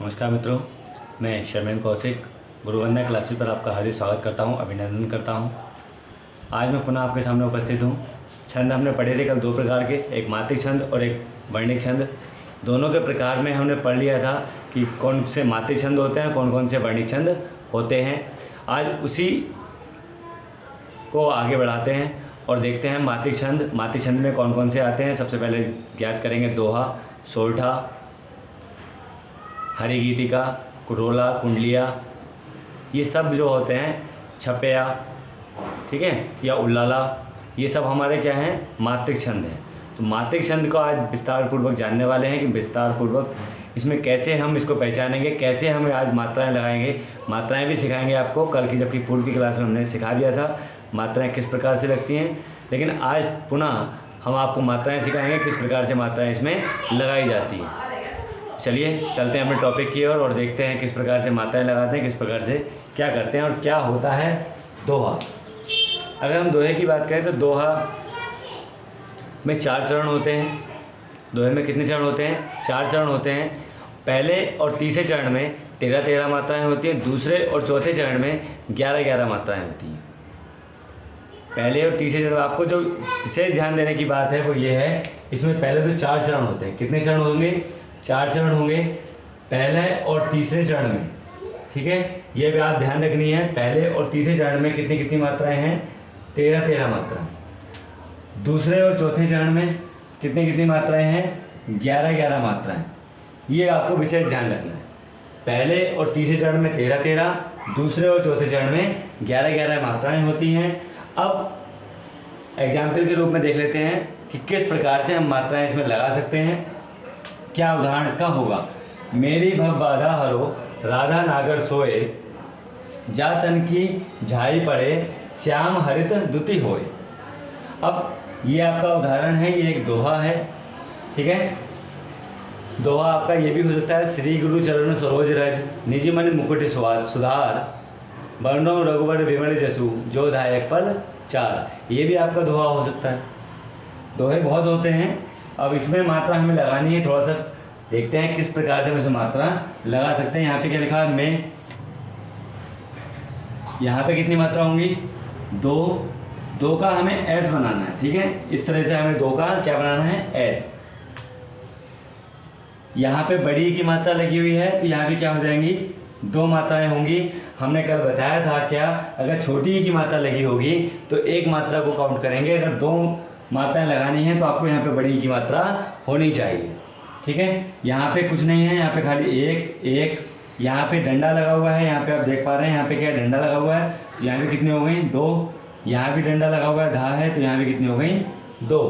नमस्कार मित्रों, मैं शर्मेन कौशिक गुरुवंदना क्लासेस पर आपका हार्दिक स्वागत करता हूं, अभिनंदन करता हूं। आज मैं पुनः आपके सामने उपस्थित हूं। छंद हमने पढ़े थे कल दो प्रकार के, एक मात्रिक छंद और एक वर्णिक छंद। दोनों के प्रकार में हमने पढ़ लिया था कि कौन से मात्रिक छंद होते हैं, कौन कौन से वर्णिक छंद होते हैं। आज उसी को आगे बढ़ाते हैं और देखते हैं मात्रिक छंद में कौन कौन से आते हैं। सबसे पहले ज्ञात करेंगे दोहा, सोरठा, हरिगीतिका, कुरोला, कुंडलिया, ये सब जो होते हैं, छपया, ठीक है, या उल्लाला, ये सब हमारे क्या हैं, मात्रिक छंद हैं। तो मात्रिक छंद को आज विस्तार पूर्वक जानने वाले हैं कि विस्तार पूर्वक इसमें कैसे हम इसको पहचानेंगे, कैसे हमें आज मात्राएं लगाएंगे। मात्राएं भी सिखाएंगे आपको, कल की जबकि पूर्व की क्लास में हमने सिखा दिया था मात्राएं किस प्रकार से लगती हैं, लेकिन आज पुनः हम आपको मात्राएं सिखाएंगे किस प्रकार से मात्राएं इसमें लगाई जाती हैं। चलिए चलते हैं अपने टॉपिक की ओर और देखते हैं किस प्रकार से मात्राएं लगाते हैं, किस प्रकार से क्या करते हैं और क्या होता है दोहा। अगर हम दोहे की बात करें तो दोहा में 4 चरण होते हैं। दोहे में कितने चरण होते हैं? 4 चरण होते हैं। पहले और तीसरे चरण में 13-13 मात्राएं होती हैं। दूसरे और चौथे चरण में 11-11 मात्राएं होती हैं। पहले और तीसरे चरण, आपको जो विशेष ध्यान देने की बात है वो ये है, इसमें पहले तो 4 चरण होते हैं। कितने चरण होंगे? 4 चरण होंगे पहले और तीसरे चरण में, ठीक है। ये बात ध्यान रखनी है, पहले और तीसरे चरण में कितनी कितनी मात्राएं हैं? 13-13 मात्राएं। दूसरे और चौथे चरण में कितनी कितनी मात्राएं हैं? 11-11 मात्राएं। ये आपको विशेष ध्यान रखना है। पहले और तीसरे चरण में 13-13, दूसरे और चौथे चरण में 11-11 मात्राएं होती हैं। अब एग्जाम्पल के रूप में देख लेते हैं कि किस प्रकार से हम मात्राएं इसमें लगा सकते हैं। क्या उदाहरण इसका होगा? मेरी भव बाधा हरो, राधा नागर सोए, जा तन की झाई पड़े, श्याम हरित दुति होए। अब ये आपका उदाहरण है, ये एक दोहा है, ठीक है। दोहा आपका ये भी हो सकता है, श्री गुरु चरण सरोज रज, निज मन मुकुट सुधार, वर्णो रघुवर विमल जसु, जो दायक फल 4। ये भी आपका दोहा हो सकता है। दोहे बहुत होते हैं। अब इसमें मात्रा हमें लगानी है, थोड़ा सा देखते हैं किस प्रकार से हम इसमें मात्रा लगा सकते हैं। यहाँ पे क्या लिखा है? मैं, यहाँ पे कितनी मात्रा होंगी? 2 का हमें एस बनाना है, ठीक है। इस तरह से हमें 2 का क्या बनाना है? एस। यहाँ पे बड़ी की मात्रा लगी हुई है तो यहाँ पे क्या हो जाएंगी? 2 मात्राएं होंगी। हमने कल बताया था क्या, अगर छोटी की मात्रा लगी होगी तो 1 मात्रा को काउंट करेंगे। अगर 2 मात्राएं लगानी है तो आपको यहाँ पे बड़ी की मात्रा होनी चाहिए, ठीक है। यहाँ पे कुछ नहीं है, यहाँ पे खाली 1। यहाँ पे डंडा लगा हुआ है, यहाँ पे आप देख पा रहे हैं, यहाँ पे क्या डंडा लगा हुआ है, तो यहाँ पे कितनी हो गई? 2। यहाँ भी डंडा लगा हुआ है, धा है, तो यहाँ पे कितनी हो गई? 2।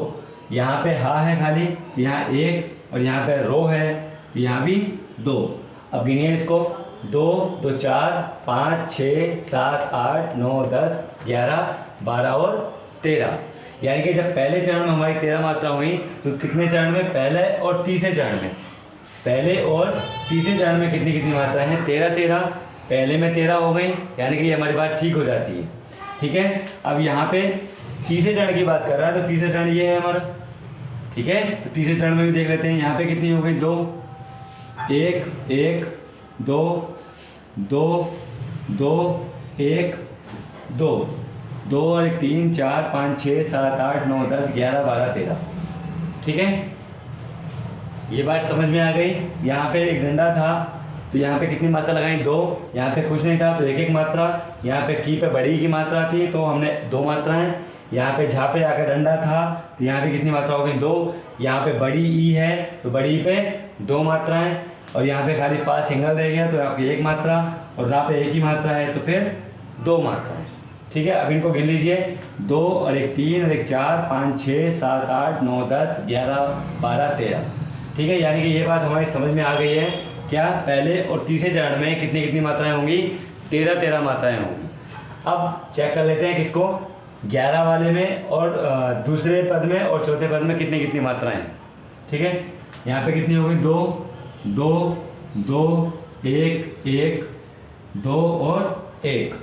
यहाँ पे हा है खाली, तो यहाँ 1, और यहाँ पे रो है, तो यहाँ भी 2। अब गिनिए इसको, 2, 2, 4, 5, 6, 7, 8, 9, 10, 11, 12 और 13। यानी कि जब पहले चरण में हमारी 13 मात्रा हुई तो कितने चरण में? पहले और तीसरे चरण में। पहले और तीसरे चरण में कितनी कितनी मात्राएं हैं? 13-13। पहले में 13 हो गई, यानी कि ये हमारी बात ठीक हो जाती है, ठीक है। अब यहाँ पे तीसरे चरण की बात कर रहा है तो तीसरे चरण ये है हमारा, ठीक है। तो तीसरे चरण में भी देख लेते हैं, यहाँ पे कितनी हो गई? 2, 1, 1, 2, 2, 2, 1, 2, 2 और 1, 3, 4, 5, 6, 7, 8, 9, 10, 11, 12, 13, ठीक है। ये बात समझ में आ गई। यहाँ पे एक डंडा था तो यहाँ पे कितनी मात्रा लगाई? 2। यहाँ पे कुछ नहीं था तो 1 मात्रा। यहाँ पे की पे बड़ी की मात्रा थी तो हमने 2 मात्राएं। यहाँ पे जहाँ पे आकर डंडा था तो यहाँ पे कितनी मात्रा हो गई? 2। यहाँ पे बड़ी ई है तो बड़ी ई पे 2 मात्राएं, और यहाँ पे खाली पास सिंगल रह गया तो आपकी 1 मात्रा, और यहाँ पे 1 ही मात्रा है तो फिर 2 मात्राएं, ठीक है। अब इनको गिन लीजिए, 2 और 1, 3 और 1, 4, 5, 6, 7, 8, 9, 10, 11, 12, 13, ठीक है। यानी कि ये बात हमारी समझ में आ गई है। क्या? पहले और तीसरे चरण में कितनी कितनी मात्राएं होंगी? 13-13 मात्राएं होंगी। अब चेक कर लेते हैं किसको? 11 वाले में और दूसरे पद में और चौथे पद में कितनी कितनी मात्राएं हैं, ठीक है। यहाँ पे कितनी होगी? 2, 2, 2, 1, 1, 2 और 1,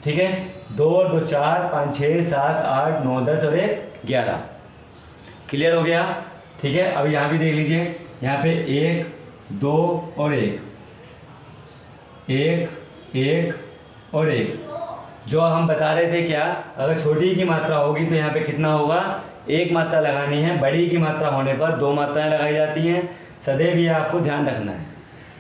ठीक है। 2 और 2, 4, 5, 6, 7, 8, 9, 10 और 1, 11। क्लियर हो गया, ठीक है। अब यहाँ भी देख लीजिए, यहाँ पे 1, 2 और 1, एक, एक और एक। जो हम बता रहे थे क्या, अगर छोटी की मात्रा होगी तो यहाँ पे कितना होगा, एक मात्रा लगानी है। बड़ी की मात्रा होने पर दो मात्राएं लगाई जाती हैं, सदैव ये आपको ध्यान रखना है,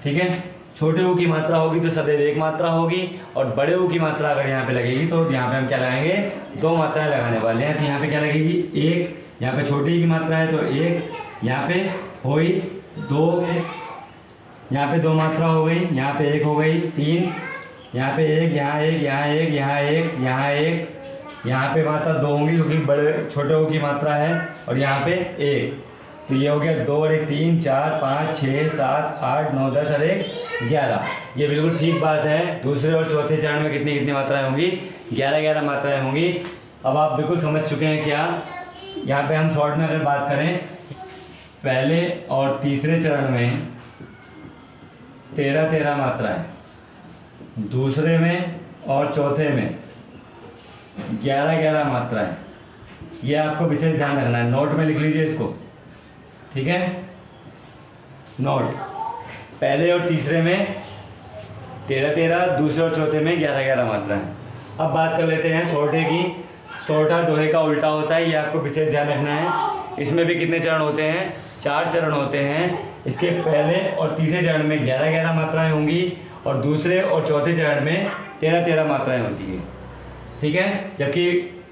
ठीक है। छोटे ऊ की मात्रा होगी तो सदैव एक मात्रा होगी, और बड़े ऊ की मात्रा अगर यहाँ पे लगेगी तो यहाँ पे हम क्या लगाएंगे, दो मात्राएं लगाने वाले हैं। तो यहाँ पे क्या लगेगी, एक, यहाँ पे छोटी की मात्रा है तो एक, यहाँ पे हुई दो, यहाँ पे दो मात्रा हो गई, यहाँ पे एक हो गई, तीन, यहाँ पे एक, यहाँ एक, यहाँ एक, यहाँ एक, यहाँ एक, यहाँ पे मात्रा दो होंगी क्योंकि बड़े छोटे ऊ की मात्रा है, और यहाँ पे एक। तो ये हो गया 2 और 1 3 4 5 6 7 8 9 10 और 1 11। ये बिल्कुल ठीक बात है। दूसरे और चौथे चरण में कितनी कितनी मात्राएं होंगी, 11 मात्राएं होंगी। अब आप बिल्कुल समझ चुके हैं क्या। यहाँ पे हम शॉर्ट में अगर बात करें, पहले और तीसरे चरण में 13 मात्राएं, दूसरे में और चौथे में 11 मात्राएं। ये आपको विशेष ध्यान रखना है, नोट में लिख लीजिए इसको, ठीक है। नोट, पहले और तीसरे में 13, दूसरे और चौथे में 11 मात्राएं। अब बात कर लेते हैं सोरठे की। सोरठा दोहे का उल्टा होता है, ये आपको विशेष ध्यान रखना है। इसमें भी कितने चरण होते हैं, 4 चरण होते हैं। इसके पहले और तीसरे चरण में 11 मात्राएं होंगी, और दूसरे और चौथे चरण में 13 मात्राएं होती है, ठीक है। जबकि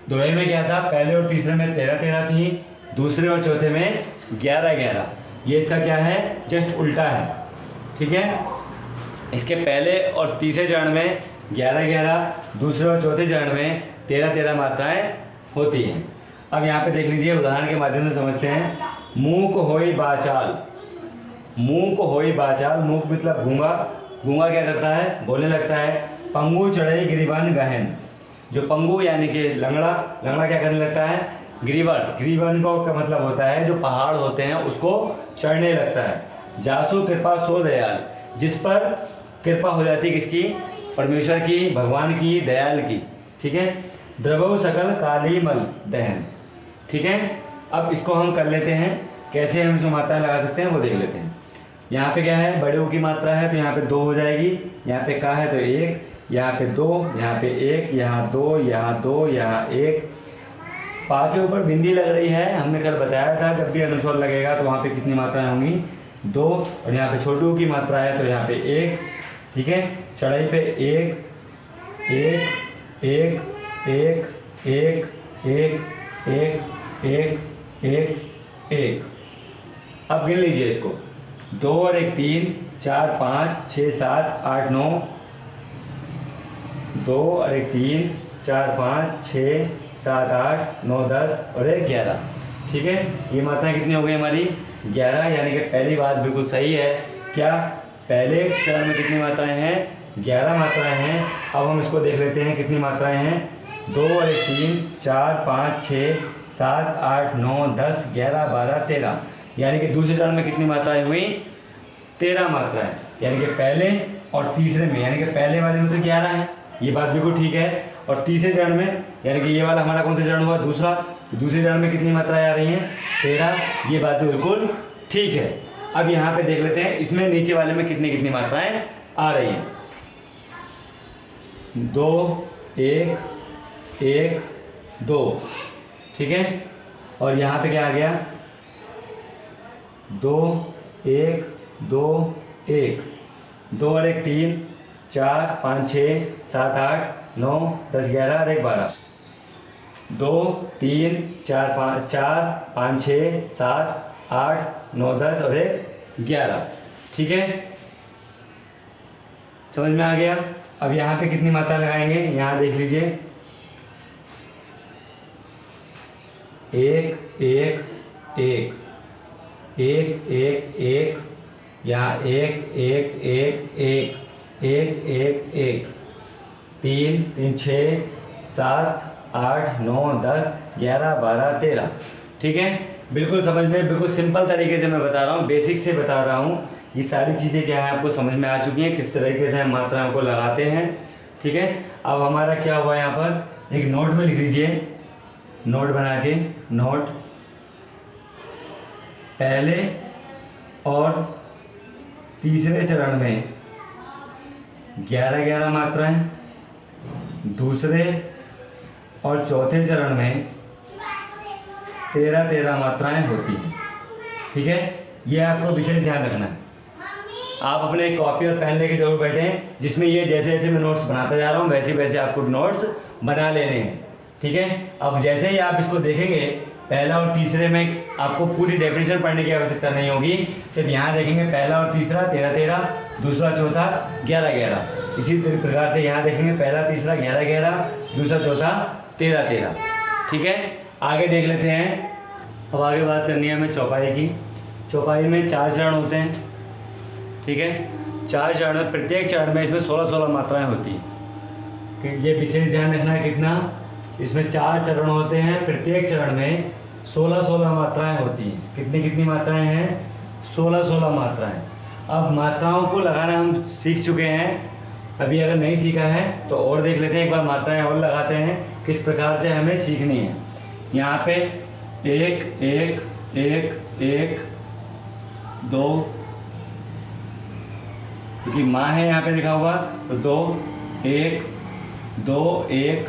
दोहे में क्या था, पहले और तीसरे में 13 थी, दूसरे और चौथे में 11। ये इसका क्या है, जस्ट उल्टा है, ठीक है। इसके पहले और तीसरे चरण में 11, दूसरे और चौथे चरण में 13 मात्राएं होती हैं। अब यहाँ पे देख लीजिए, उदाहरण के माध्यम से समझते हैं। मूक होई बाचाल, मूक होई बाचाल, मूक मतलब गूंगा। गूंगा क्या करता है, बोलने लगता है। पंगु चढ़े गिरिवन गहन, जो पंगु यानी कि लंगड़ा, लंगड़ा क्या करने लगता है, गिरिवन। गिरिवन का मतलब होता है जो पहाड़ होते हैं उसको चढ़ने लगता है। जासु कृपा सो दयाल, जिस पर कृपा हो जाती है, किसकी, परमेश्वर की, भगवान की, दयाल की, ठीक है। द्रवो सकल काली मल दहन, ठीक है। अब इसको हम कर लेते हैं, कैसे हम इसमें मात्राएं लगा सकते हैं वो देख लेते हैं। यहाँ पे क्या है, बड़े ऊ की मात्रा है तो यहाँ पे 2 हो जाएगी, यहाँ पे का है तो 1, यहाँ पे 2, यहाँ पे 1, यहाँ 2, यहाँ 2, यहाँ 1। पा के ऊपर बिंदी लग रही है, हमने कल बताया था जब भी अनुस्वर लगेगा तो वहाँ पे कितनी मात्राएं होंगी, 2। और यहाँ पे छोटू की मात्रा है तो यहाँ पे 1, ठीक है। चढ़ाई पे 1 1 1 1 1 1 1 1 1 1। अब गिन लीजिए इसको, 2 और 1 3 4 5 6 7 8 9, 2 और 1 3 4 5 6 7 8 9 10 और 1 11, ठीक है। ये मात्राएं कितनी हो गई हमारी, 11। यानी कि पहली बात बिल्कुल सही है, क्या पहले चरण में कितनी मात्राएं हैं, 11 मात्राएं हैं। अब हम इसको देख लेते हैं कितनी मात्राएं हैं, 2 और 1 3 4 5 6 7 8 9 10 11 12 13। यानी कि दूसरे चरण में कितनी मात्राएं हुई, 13 मात्राएं। यानी कि पहले और तीसरे में, यानी कि पहले वाले में तो 11 है, ये बात बिल्कुल ठीक है। और तीसरे चरण में, यानी कि ये वाला हमारा कौन सा चरण हुआ, दूसरा, दूसरे चरण में कितनी मात्राएं आ रही हैं, 13। ये बात तो बिल्कुल ठीक है। अब यहाँ पे देख लेते हैं इसमें नीचे वाले में कितनी कितनी मात्राएं आ रही हैं, 2 1 1 2, ठीक है। और यहाँ पे क्या आ गया, 2 1 2 1, 2 और 1 3 4 5 6 7 8 9 10 11 और 1 12, 2 3 4 5 6 7 8 9 10 और 1 11, ठीक है। समझ में आ गया। अब यहाँ पे कितनी मात्रा लगाएंगे, यहाँ देख लीजिए, 1 1 1 1 1 1, यहाँ 1 1 1 1 1 1 1, 3 3 6 7 8 9 10 11 12 13, ठीक है। बिल्कुल समझ में, बिल्कुल सिंपल तरीके से मैं बता रहा हूँ, बेसिक से बता रहा हूँ। ये सारी चीज़ें क्या है आपको समझ में आ चुकी हैं, किस तरीके से हम मात्राओं को लगाते हैं, ठीक है। अब हमारा क्या हुआ, यहाँ पर एक नोट में लिख लीजिए, नोट बना के, नोट पहले और तीसरे चरण में 11 मात्राएं, दूसरे और चौथे चरण में 13 मात्राएं होती हैं। ठीक है, ये आपको विशेष ध्यान रखना है। आप अपने कॉपी और पेन लेके जरूर बैठें, जिसमें ये जैसे जैसे मैं नोट्स बनाता जा रहा हूँ वैसे वैसे आपको नोट्स बना लेने हैं। ठीक है, अब जैसे ही आप इसको देखेंगे, पहला और तीसरे में आपको पूरी डेफिनेशन पढ़ने की आवश्यकता नहीं होगी, सिर्फ यहाँ देखेंगे पहला और तीसरा 13, दूसरा चौथा 11। इसी प्रकार से यहाँ देखेंगे पहला तीसरा 11, दूसरा चौथा 13। ठीक है, आगे देख लेते हैं। अब आगे बात करनी है हमें चौपाई की। चौपाई में 4 चरण होते हैं। ठीक है, 4 चरण में, प्रत्येक चरण में इसमें 16 मात्राएं होती हैं। ये विशेष ध्यान रखना है कितना, इसमें 4 चरण होते हैं, प्रत्येक चरण में 16 मात्राएं होती हैं। कितनी मात्राएं हैं? 16 मात्राएं। अब मात्राओं को लगाना हम सीख चुके हैं, अभी अगर नहीं सीखा है तो और देख लेते हैं, एक बार मात्राएं और लगाते हैं किस प्रकार से हमें सीखनी है। यहाँ पे 1 1 1 1 2, क्योंकि माँ है यहाँ पे लिखा हुआ, तो 2 1 2 1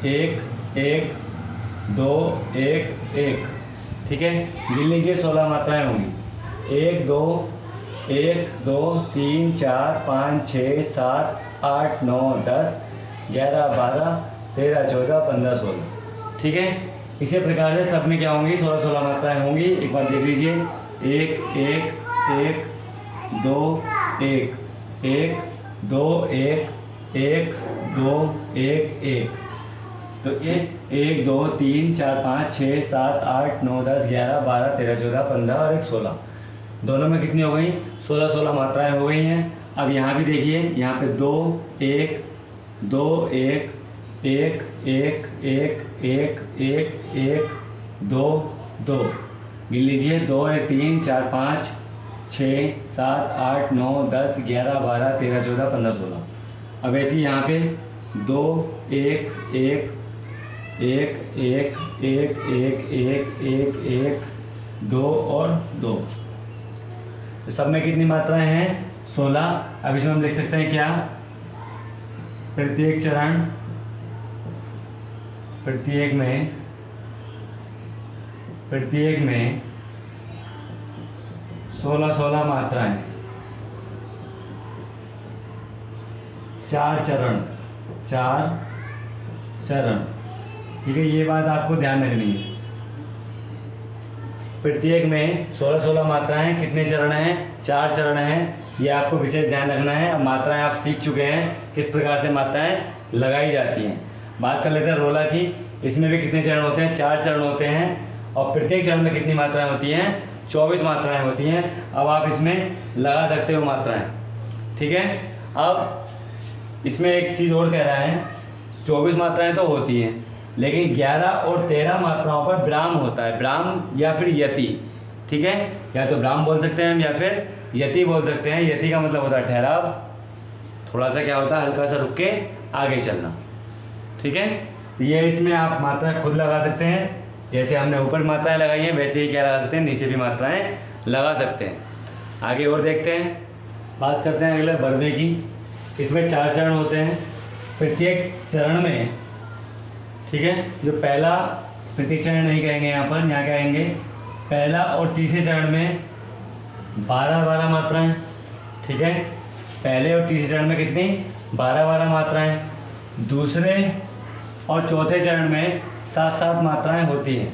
1 1 2 1 1। ठीक है, गिन लीजिए 16 मात्राएं होंगी। 1 2 1 2 3 4 5 6 7 8 9 10 11 12 13 14 15 16। ठीक है, इसी प्रकार से सब में क्या होंगी? 16 मात्राएं होंगी। एक बार देख लीजिए, 1 1 1 2 1 1 2 1 1 2 1 1। तो ये 1 2 3 4 5 6 7 8 9 10 11 12 13 14 15 और 1 16। दोनों में कितनी हो गई? 16 मात्राएं हो गई हैं। अब यहाँ भी देखिए, यहाँ पे 2 1 2 1 1 1 1 1 1 1 2 2। गिन लीजिए, 2 1 3 4 5 6 7 8 9 10 11 12 13 14 15 16। अब ऐसे ही यहाँ पे 2 1 1 1 1 1 1 1 1 1 2 और 2। तो सब में कितनी मात्राएं हैं? 16। अब इसमें हम लिख सकते हैं क्या? प्रत्येक चरण, प्रत्येक में 16 मात्राएं, 4 चरण। ठीक है, ये बात आपको ध्यान रखनी है। प्रत्येक में 16 मात्राएं, कितने चरण हैं? 4 चरण हैं। ये आपको विशेष ध्यान रखना है। अब मात्राएं आप सीख चुके हैं किस प्रकार से मात्राएं लगाई जाती हैं। बात कर लेते हैं रोला की। इसमें भी कितने चरण होते हैं? 4 चरण होते हैं। और प्रत्येक चरण में कितनी मात्राएं होती हैं? 24 मात्राएं होती हैं। अब आप इसमें लगा सकते हो मात्राएं। ठीक है, अब इसमें एक चीज़ और कह रहा है, 24 मात्राएं तो होती हैं, लेकिन 11 और 13 मात्राओं पर विराम होता है, विराम या फिर यति। ठीक है, या तो विराम बोल सकते हैं हम या फिर यति बोल सकते हैं। यति का मतलब होता है ठहराव, थोड़ा सा क्या होता है, हल्का सा रुक के आगे चलना। ठीक है, तो ये इसमें आप मात्राएं खुद लगा सकते हैं। जैसे हमने ऊपर मात्राएं लगाई हैं वैसे ही क्या लगा सकते हैं, नीचे भी मात्राएं लगा सकते हैं। आगे और देखते हैं, बात करते हैं अगले बर्वे की। इसमें 4 चरण होते हैं। प्रत्येक चरण में, ठीक है, जो पहला, प्रत्येक चरण नहीं कहेंगे यहाँ कहेंगे पहला और तीसरे चरण में 12 मात्राएं। ठीक है, पहले और तीसरे चरण में कितनी? 12 मात्राएं। दूसरे और चौथे चरण में 7 मात्राएं होती हैं।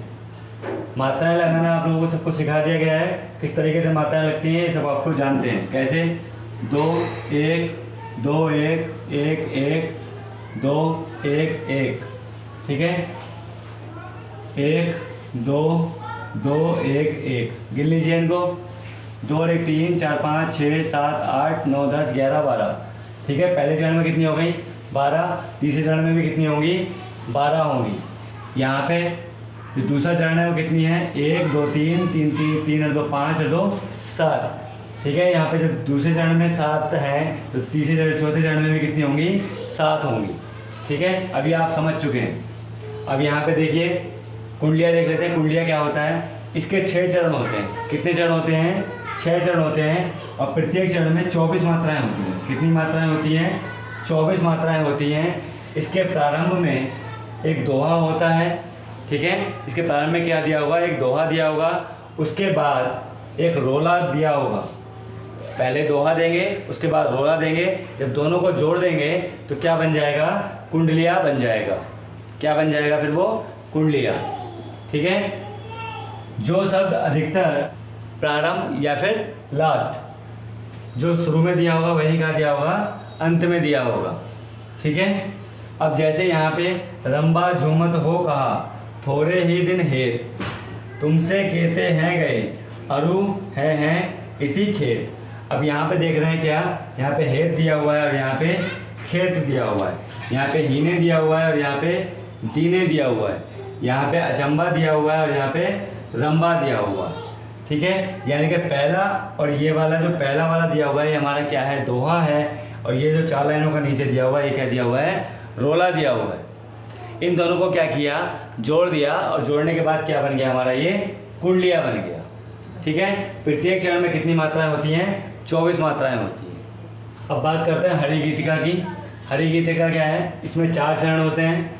मात्राएं लगाना आप लोगों को सबको सिखा दिया गया है, किस तरीके से मात्राएं लगती हैं ये सब आपको जानते हैं। कैसे? 2 1 2 1 1 1 2 1 1। ठीक है, 1 2 2 1 1। गिन लीजिए इनको, 2 और 1 3 4 5 6 7 8 9 10 11 12। ठीक है, पहले चरण में कितनी हो गई? 12। तीसरे चरण में भी कितनी होंगी? 12 होंगी। यहाँ पे जो दूसरा चरण है वो कितनी है? 1 2 3 3 3 3 और 2 5 और 2 7। ठीक है, यहाँ पे जब दूसरे चरण में 7 है तो चौथे चरण में भी कितनी होंगी? 7 होंगी। ठीक है, अभी आप समझ चुके हैं। अब यहाँ पे देखिए, कुंडलियाँ देख लेते हैं। कुंडलियाँ क्या होता है? इसके 6 चरण होते हैं। कितने चरण होते हैं? 6 चरण होते हैं और प्रत्येक चरण में 24 मात्राएं होती हैं। कितनी मात्राएं होती हैं? 24 मात्राएं होती हैं। इसके प्रारंभ में एक दोहा होता है, ठीक है। इसके प्रारंभ में क्या दिया होगा? एक दोहा दिया होगा, उसके बाद एक रोला दिया होगा। पहले दोहा देंगे, उसके बाद रोला देंगे। जब दोनों को जोड़ देंगे तो क्या बन जाएगा? कुंडलिया बन जाएगा। क्या बन जाएगा फिर? वो कुंडलिया, ठीक है। जो शब्द अधिकतर प्रारंभ या फिर लास्ट, जो शुरू में दिया होगा वही क्या दिया होगा? अंत में दिया होगा, ठीक है। अब जैसे यहाँ पे रंबा झूमत हो कहा, थोड़े ही दिन हेत, तुमसे कहते हैं गए, अरु हैं इति खेत। अब यहाँ पे देख रहे हैं क्या? यहाँ पे हेत दिया हुआ है और यहाँ पे खेत दिया हुआ है। यहाँ पे हीने दिया हुआ है और यहाँ पे दीने दिया हुआ है। यहाँ पे अचंबा दिया हुआ है और यहाँ पे रंबा दिया हुआ है, ठीक है। यानी कि पहला और ये वाला जो पहला वाला दिया हुआ है ये हमारा क्या है? दोहा है। और ये जो 4 लाइनों का नीचे दिया हुआ है ये क्या दिया हुआ है? रोला दिया हुआ है। इन दोनों को क्या किया? जोड़ दिया और जोड़ने के बाद क्या बन गया हमारा? ये कुंडलिया बन गया, ठीक है। प्रत्येक चरण में कितनी मात्राएं होती हैं? 24 मात्राएं होती हैं। अब बात करते हैं हरि गीतिका की। हरि गीतिका क्या है? इसमें 4 चरण होते हैं।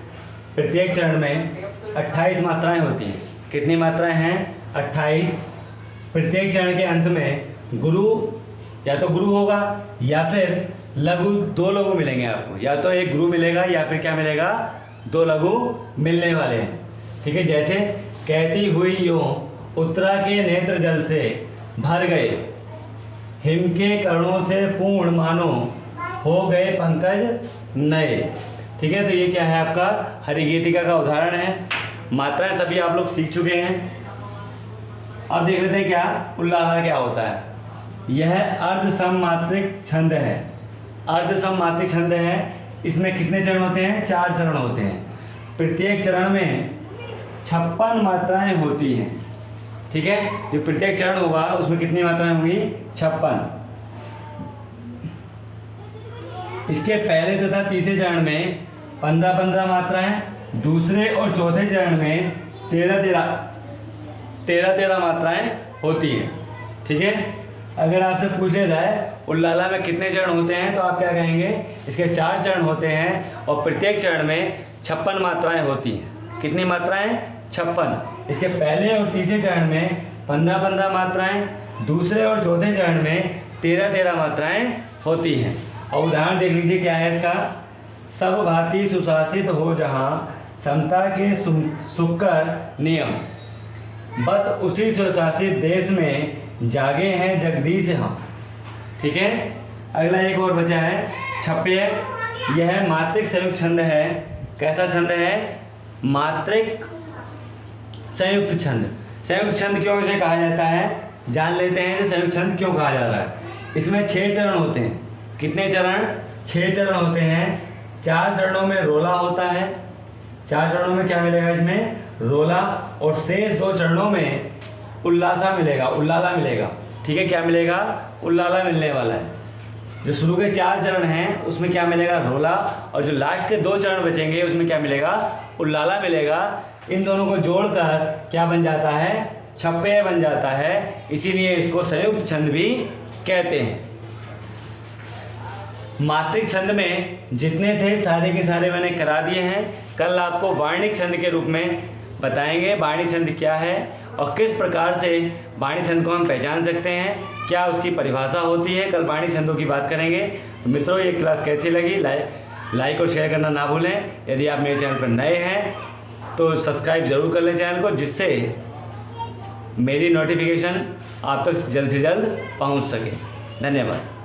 प्रत्येक चरण में 28 मात्राएं होती हैं। कितनी मात्राएं हैं? 28। प्रत्येक चरण के अंत में गुरु, या तो गुरु होगा या फिर लघु, 2 लघु मिलेंगे आपको। या तो एक गुरु मिलेगा या फिर क्या मिलेगा? 2 लघु मिलने वाले हैं, ठीक है। जैसे कहती हुई यूं उत्तरा के नेत्र जल से भर गए, हिम के कणों से पूर्ण मानो हो गए पंकज नए, ठीक है। तो ये क्या है? आपका हरिगीतिका का उदाहरण है। मात्राएं सभी आप लोग सीख चुके हैं। अब देख लेते हैं क्या उल्लाहा क्या होता है। यह अर्ध सममात्रिक छंद है। अर्ध सममात्रिक छंद है। इसमें कितने चरण होते हैं? 4 चरण होते हैं। प्रत्येक चरण में 56 मात्राएं होती हैं, ठीक है। जो प्रत्येक चरण होगा उसमें कितनी मात्राएं होंगी? 56। इसके पहले तथा तीसरे चरण में 15-15 मात्राएं, दूसरे और चौथे चरण में 13-13 मात्राएं होती हैं, ठीक है। अगर आपसे पूछ लिया जाए उल्लाला में कितने चरण होते हैं तो आप क्या कहेंगे? इसके 4 चरण होते हैं और प्रत्येक चरण में 56 मात्राएं होती हैं। कितनी मात्राएं? 56। इसके पहले और तीसरे चरण में 15-15 मात्राएं, दूसरे और चौथे चरण में 13-13 मात्राएं होती हैं। और उदाहरण देख लीजिए क्या है इसका। सब भांति सुशासित हो जहाँ, समता के सुकर नियम, बस उसी सुशासित देश में जागे हैं जगदीश हम, ठीक है। अगला एक और बचा है छप्पे। यह मात्रिक संयुक्त छंद है। कैसा छंद है? मात्रिक संयुक्त छंद। संयुक्त छंद क्यों इसे कहा जाता है? जान लेते हैं कि संयुक्त छंद क्यों कहा जा रहा है। इसमें 6 चरण होते हैं। कितने चरण? 6 चरण होते हैं। 4 चरणों में रोला होता है। 4 चरणों में क्या मिलेगा? इसमें रोला। और शेष 2 चरणों में उल्लासा मिलेगा, उल्लाला मिलेगा, ठीक है। क्या मिलेगा? उल्लाला मिलने वाला है। जो शुरू के 4 चरण हैं उसमें क्या मिलेगा? रोला। और जो लास्ट के 2 चरण बचेंगे उसमें क्या मिलेगा? उल्लाला मिलेगा। इन दोनों को जोड़कर क्या बन जाता है? छप्पे बन जाता है। इसीलिए इसको संयुक्त छंद भी कहते हैं। मात्रिक छंद में जितने थे सारे के सारे मैंने करा दिए हैं। कल आपको वार्णिक छंद के रूप में बताएंगे वार्णिक छंद क्या है और किस प्रकार से वार्णिक छंद को हम पहचान सकते हैं, क्या उसकी परिभाषा होती है। कल वार्णिक छंदों की बात करेंगे। तो मित्रों ये क्लास कैसी लगी? लाइक और शेयर करना ना भूलें। यदि आप मेरे चैनल पर नए हैं तो सब्सक्राइब ज़रूर कर लें चैनल को, जिससे मेरी नोटिफिकेशन आप तक जल्द से जल्द पहुंच सके। धन्यवाद।